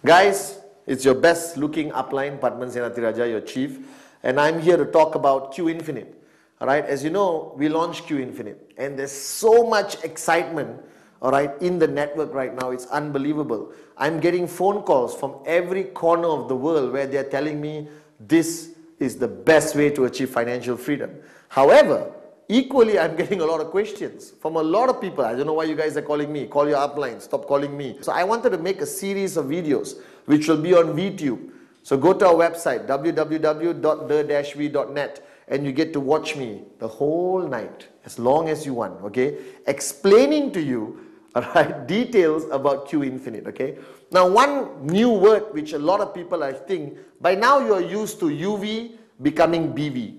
Guys, it's your best looking upline, Padman Senatiraja, your chief, and I'm here to talk about Q Infinite. Alright, as you know, we launched Q Infinite, and there's so much excitement, alright, in the network right now. It's unbelievable. I'm getting phone calls from every corner of the world where they're telling me this is the best way to achieve financial freedom. However, equally, I'm getting a lot of questions from a lot of people. I don't know why you guys are calling me. Call your upline. Stop calling me. So I wanted to make a series of videos which will be on VTube. So go to our website, www.the-v.net, and you get to watch me the whole night, as long as you want, okay? Explaining to you, alright, details about Q Infinite, okay? Now, one new word which a lot of people, I think, by now you are used to UV becoming BV,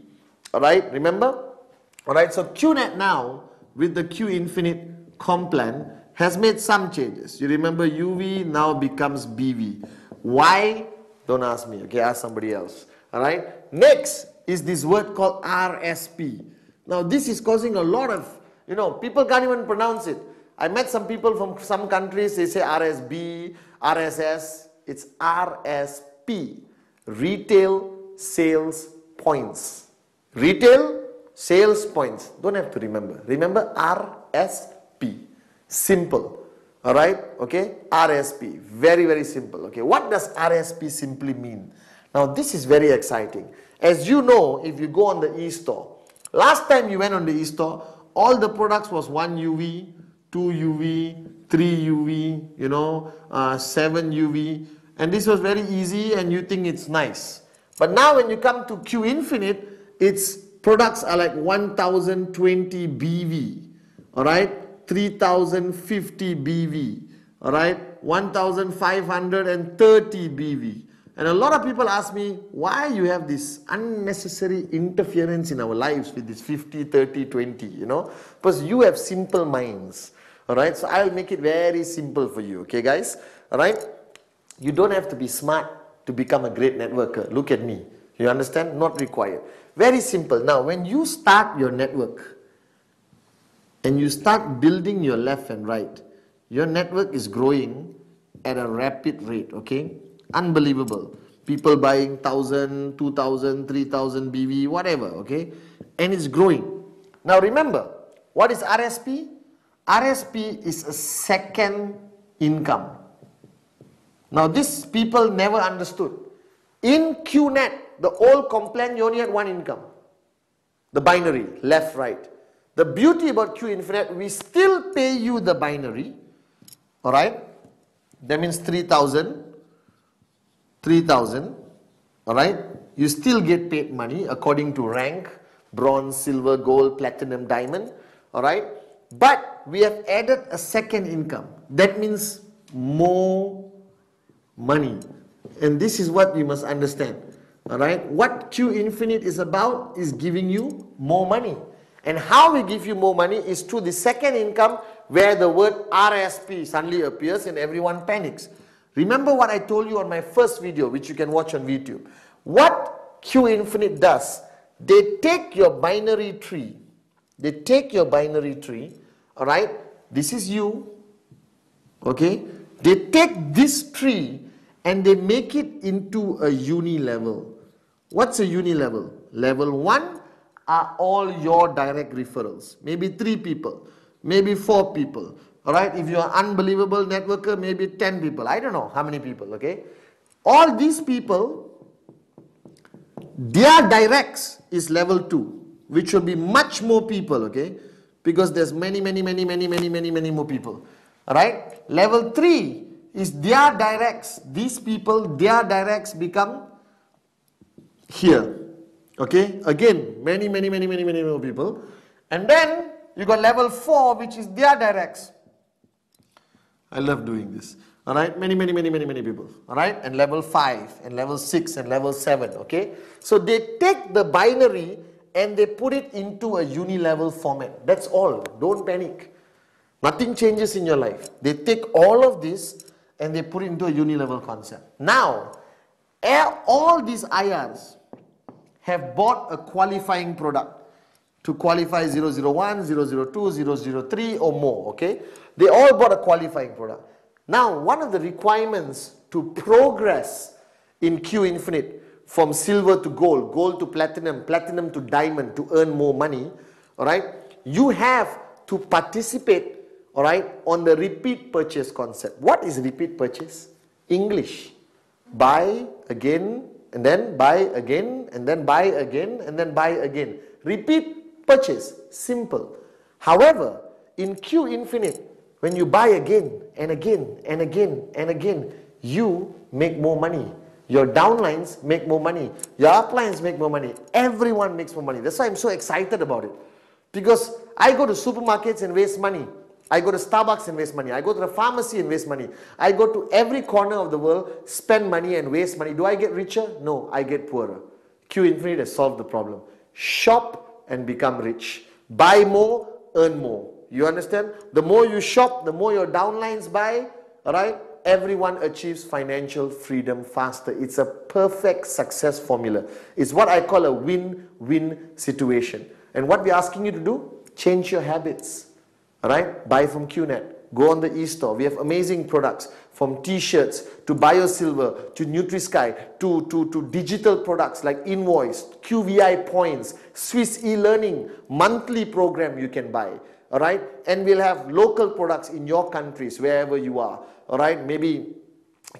alright? Remember? Alright, so QNet now, with the Q Infinite Complan, has made some changes. You remember UV now becomes BV. Why? Don't ask me, okay? Ask somebody else. Alright? Next is this word called RSP. Now, this is causing a lot of, people can't even pronounce it. I met some people from some countries, they say RSB, RSS. It's RSP. Retail Sales Points. Retail Sales Points. Don't have to remember. Remember RSP. Simple. Alright? Okay? RSP. Very, very simple. Okay? What does RSP simply mean? Now, this is very exciting. As you know, if you go on the e-store, last time you went on the e-store, all the products was 1 UV, 2 UV, 3 UV, 7 UV. And this was very easy and you think it's nice. But now when you come to Q Infinite, its products are like 1020 BV, alright, 3050 BV, alright, 1530 BV. And a lot of people ask me, why you have this unnecessary interference in our lives with this 50, 30, 20, because you have simple minds, alright, so I'll make it very simple for you, okay guys, alright, you don't have to be smart to become a great networker. Look at me, you understand? Not required. Very simple. Now, when you start your network and you start building your left and right, your network is growing at a rapid rate, okay? Unbelievable. People buying 1,000, 2,000, 3,000 BV, whatever, okay? And it's growing. Now, remember, what is RSP? RSP is a second income. Now, this people never understood. In QNet, the old Complan, you only had one income. The binary, left, right. The beauty about Q Infinite, we still pay you the binary. Alright? That means 3,000. 3,000. Alright? You still get paid money according to rank. Bronze, silver, gold, platinum, diamond. Alright? But we have added a second income. That means more money. And this is what you must understand. Alright? What Q Infinite is about is giving you more money. And how we give you more money is through the second income, where the word RSP suddenly appears and everyone panics. Remember what I told you on my first video, which you can watch on YouTube. What Q Infinite does, they take your binary tree. They take your binary tree, alright? This is you, okay? They take this tree and they make it into a uni level. What's a uni level? Level 1 are all your direct referrals. Maybe 3 people, maybe 4 people. Alright, if you're an unbelievable networker, maybe 10 people. I don't know how many people, okay? All these people, their directs is level 2, which will be much more people, okay? Because there's many more people. Alright? Level 3 is their directs. These people, their directs become here. Okay? Again, many more people. And then you got level 4, which is their directs. I love doing this. Alright? Many people. Alright? And level 5, and level 6, and level 7. Okay? So they take the binary and they put it into a uni-level format. That's all. Don't panic. Nothing changes in your life. They take all of this and they put it into a uni-level concept. Now, all these IRs have bought a qualifying product to qualify 001, 002, 003 or more, okay? They all bought a qualifying product. Now, one of the requirements to progress in Q Infinite from silver to gold, gold to platinum, platinum to diamond to earn more money, all right, you have to participate, all right, on the repeat purchase concept. What is repeat purchase? English. Buy again, and then buy again, and then buy again, and then buy again. Repeat purchase. Simple. However, in Q Infinite, when you buy again and again and again and again, you make more money. Your downlines make more money. Your uplines make more money. Everyone makes more money. That's why I'm so excited about it. Because I go to supermarkets and waste money. I go to Starbucks and waste money. I go to the pharmacy and waste money. I go to every corner of the world, spend money and waste money. Do I get richer? No, I get poorer. Q Infinite has solved the problem. Shop and become rich. Buy more, earn more. You understand? The more you shop, the more your downlines buy, alright? Everyone achieves financial freedom faster. It's a perfect success formula. It's what I call a win-win situation. And what we're asking you to do? Change your habits. Alright? Buy from QNet. Go on the e-store. We have amazing products, from t-shirts to BioSilver to NutriSky to digital products like Invoice, QVI points, Swiss e-learning, monthly program you can buy. Alright? And we'll have local products in your countries, wherever you are. Alright? Maybe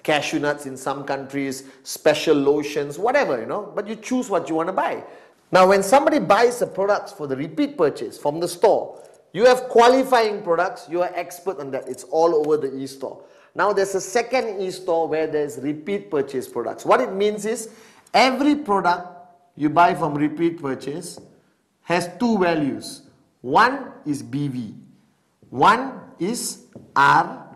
cashew nuts in some countries, special lotions, whatever, you know. But you choose what you want to buy. Now, when somebody buys the products for the repeat purchase from the store, you have qualifying products, you are expert on that. It's all over the e-store. Now, there's a second e-store where there's repeat purchase products. What it means is, every product you buy from repeat purchase has two values. One is BV. One is RSP.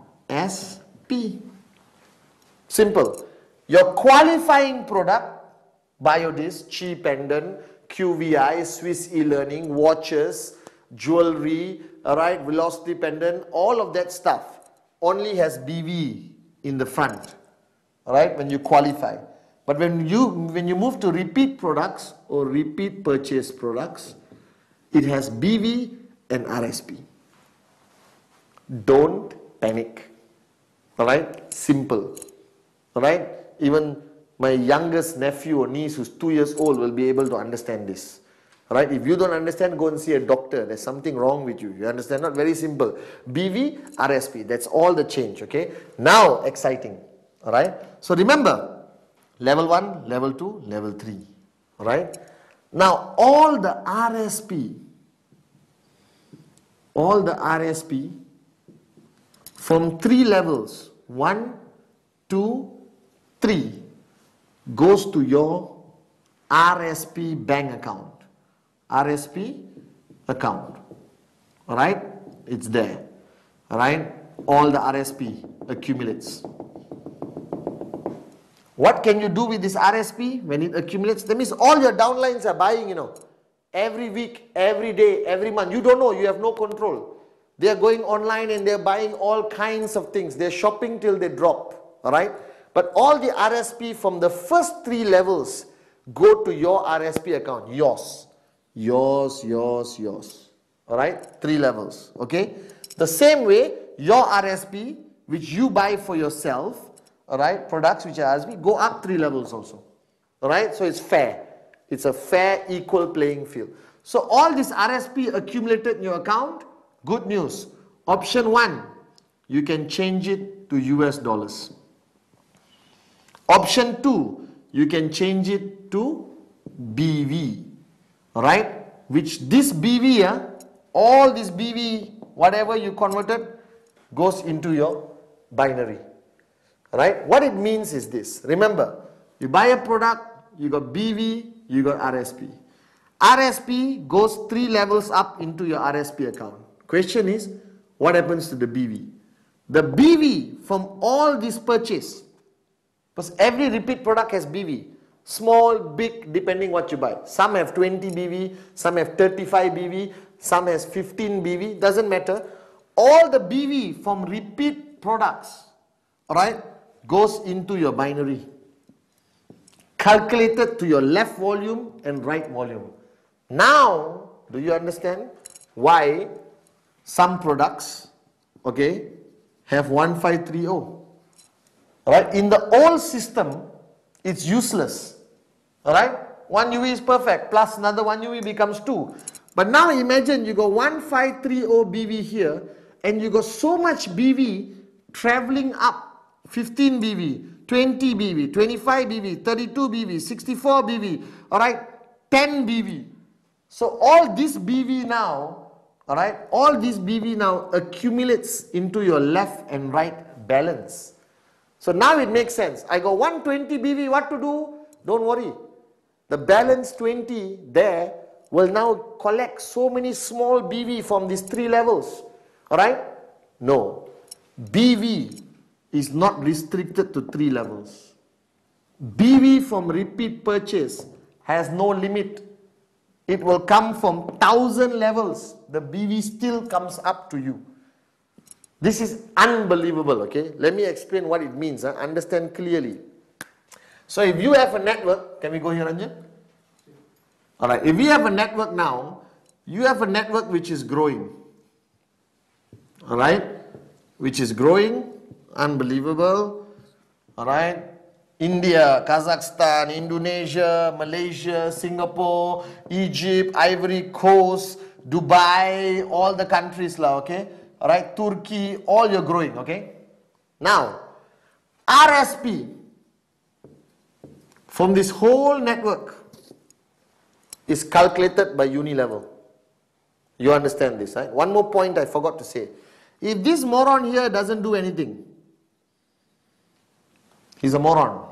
Simple. Your qualifying product, Biodisc, Chi Pendant, QVI, Swiss e-learning, watches, jewelry, alright, velocity pendant, all of that stuff only has BV in the front, alright, when you qualify. But when you move to repeat products or repeat purchase products, it has BV and RSP. Don't panic, alright, simple, alright. Even my youngest nephew or niece who's 2 years old will be able to understand this. Right? If you don't understand, go and see a doctor. There's something wrong with you. You understand? Not very simple. BV, RSP. That's all the change. Okay? Now, exciting. Alright? So remember, level 1, level 2, level 3. Alright? Now, all the RSP from 3 levels, 1, 2, 3, goes to your RSP bank account. RSP account. Alright? It's there. Alright? All the RSP accumulates. What can you do with this RSP when it accumulates? That means all your downlines are buying, you know. Every week, every day, every month. You don't know. You have no control. They are going online and they are buying all kinds of things. They are shopping till they drop. Alright? But all the RSP from the first 3 levels go to your RSP account. Yours. Yours. Alright? 3 levels. Okay? The same way, your RSP, which you buy for yourself, alright, products which are RSP, go up 3 levels also. Alright? So it's fair. It's a fair, equal playing field. So all this RSP accumulated in your account, good news. Option 1, you can change it to US dollars. Option 2, you can change it to BV. Alright, which this BV, all this BV, whatever you converted, goes into your binary. Alright, what it means is this. Remember, you buy a product, you got BV, you got RSP. RSP goes 3 levels up into your RSP account. Question is, what happens to the BV? The BV from all this purchase, because every repeat product has BV. Small, big, depending what you buy. Some have 20 BV, some have 35 BV, some has 15 BV, doesn't matter. All the BV from repeat products, alright, goes into your binary. Calculated to your left volume and right volume. Now, do you understand why some products, okay, have 1530? Alright, in the the old system, it's useless. Alright? One UV is perfect, plus another one UV becomes 2. But now imagine you got 1530 BV here, and you got so much BV traveling up. 15 BV, 20 BV, 25 BV, 32 BV, 64 BV, alright, 10 BV. So all this BV now, alright, all this BV now accumulates into your left and right balance. So now it makes sense. I got 120 BV, what to do? Don't worry. The balance 20 there will now collect so many small BV from these 3 levels. Alright? No. BV is not restricted to 3 levels. BV from repeat purchase has no limit. It will come from 1000 levels. The BV still comes up to you. This is unbelievable, okay? Let me explain what it means. Understand clearly. So if you have a network, can we go here, Ranjan? Alright, if you have a network now, you have a network which is growing. Alright? Which is growing. Unbelievable. Alright? India, Kazakhstan, Indonesia, Malaysia, Singapore, Egypt, Ivory Coast, Dubai, all the countries lah, okay? Alright, Turkey, all you're growing, okay? Now, RSP from this whole network is calculated by unilevel. You understand this, right? One more point I forgot to say. If this moron here doesn't do anything, he's a moron,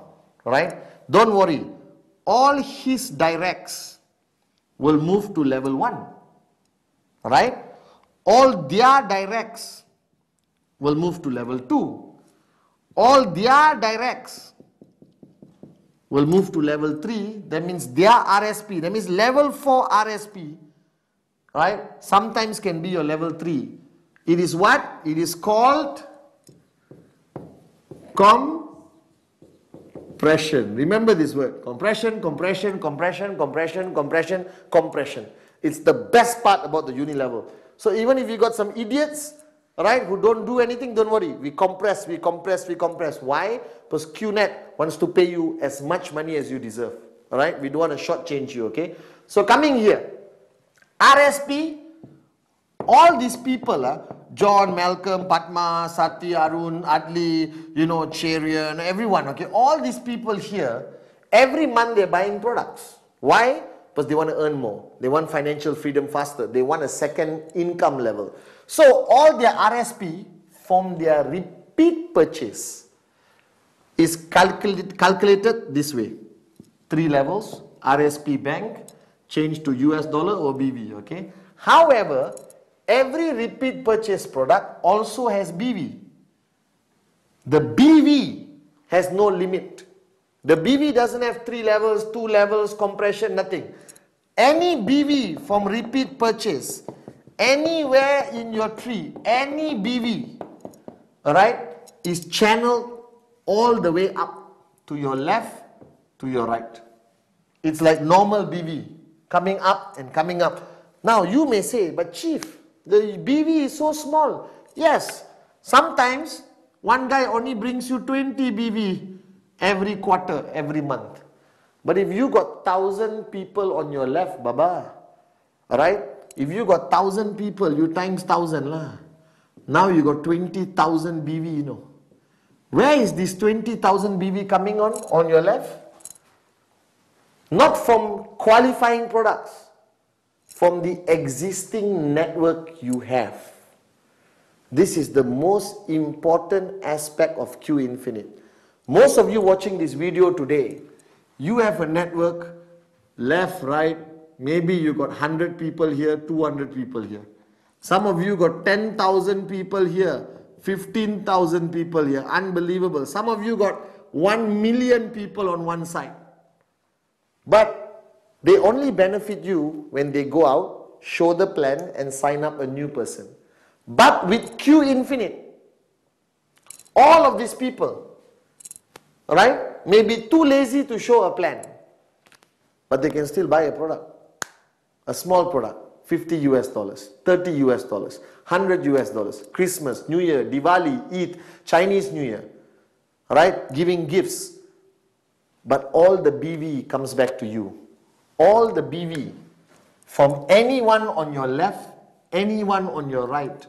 right? Don't worry. All his directs will move to level 1, right? All their directs will move to level 2. All their directs will move to level 3. That means their RSP, that means level 4 RSP, right? Sometimes can be your level 3. It is what? It is called compression. Remember this word. Compression, compression, compression, compression, compression, compression. It's the best part about the unilevel. So even if you got some idiots, right, who don't do anything, don't worry. We compress, we compress, we compress. Why? Because QNet wants to pay you as much money as you deserve. Alright? We don't want to shortchange you, okay? So coming here, RSP, all these people, John, Malcolm, Padma, Sati, Arun, Adli, you know, Cherian, everyone, okay? All these people here, every month they're buying products. Why? Because they want to earn more. They want financial freedom faster. They want a second income level. So all their RSP from their repeat purchase is calculated this way. 3 levels, RSP bank, change to US dollar or BV, okay? However, every repeat purchase product also has BV. The BV has no limit. The BV doesn't have 3 levels, 2 levels, compression, nothing. Any BV from repeat purchase, anywhere in your tree, any BV, alright, is channeled all the way up to your left, to your right. It's like normal BV, coming up and coming up. Now you may say, but Chief, the BV is so small. Yes, sometimes one guy only brings you 20 BV every quarter, every month. But if you got 1,000 people on your left, Baba, alright? If you got 1,000 people, you times 1,000 lah. Now you got 20,000 BV, you know. Where is this 20,000 BV coming on your left? Not from qualifying products, from the existing network you have. This is the most important aspect of Q Infinite. Most of you watching this video today, you have a network, left, right, maybe you got 100 people here, 200 people here. Some of you got 10,000 people here, 15,000 people here, unbelievable. Some of you got 1 million people on one side. But they only benefit you when they go out, show the plan and sign up a new person. But with Q Infinite, all of these people, right, may be too lazy to show a plan, but they can still buy a product, a small product, $50 US, $30 US, $100 US, Christmas, New Year, Diwali, Eid, Chinese New Year. right? Giving gifts. But all the BV comes back to you. All the BV from anyone on your left, anyone on your right,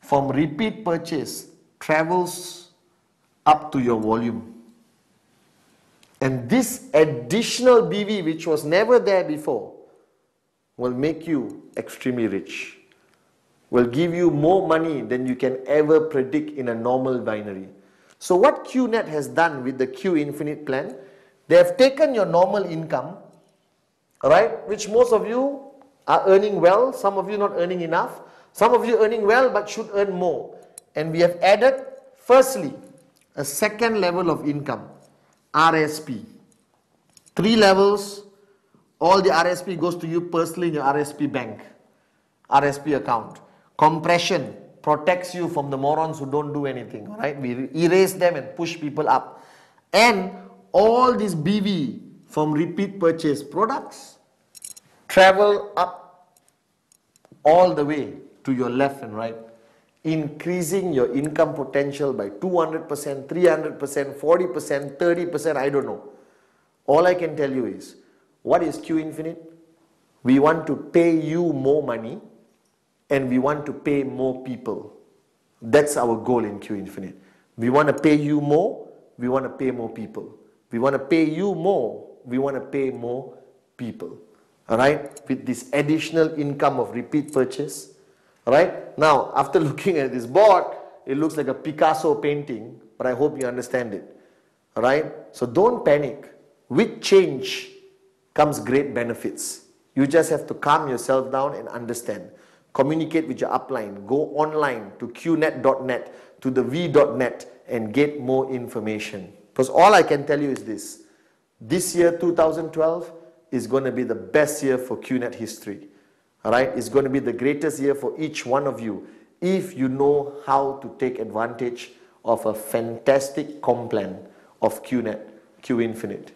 from repeat purchase, travels up to your volume. And this additional BV, which was never there before, will make you extremely rich. Will give you more money than you can ever predict in a normal binary. So what QNet has done with the Q Infinite plan, they have taken your normal income, right, which most of you are earning well, some of you not earning enough, some of you earning well but should earn more. And we have added, firstly, a second level of income, RSP. 3 levels, all the RSP goes to you personally in your RSP bank, RSP account. Compression protects you from the morons who don't do anything, right? We erase them and push people up. And all this BV from repeat purchase products travel up all the way to your left and right, increasing your income potential by 200%, 300%, 40%, 30%, I don't know. All I can tell you is, what is Q Infinite? We want to pay you more money and we want to pay more people. That's our goal in Q Infinite. We want to pay you more, we want to pay more people. We want to pay you more, we want to pay more people. Alright, with this additional income of repeat purchase. Alright, now after looking at this board, it looks like a Picasso painting, but I hope you understand it. Alright, so don't panic. With change comes great benefits. You just have to calm yourself down and understand. Communicate with your upline. Go online to qnet.net, to the v.net and get more information. Because all I can tell you is this. This year, 2012, is going to be the best year for QNet history. Alright, it's going to be the greatest year for each one of you if you know how to take advantage of a fantastic comp plan of QNet, Q Infinite.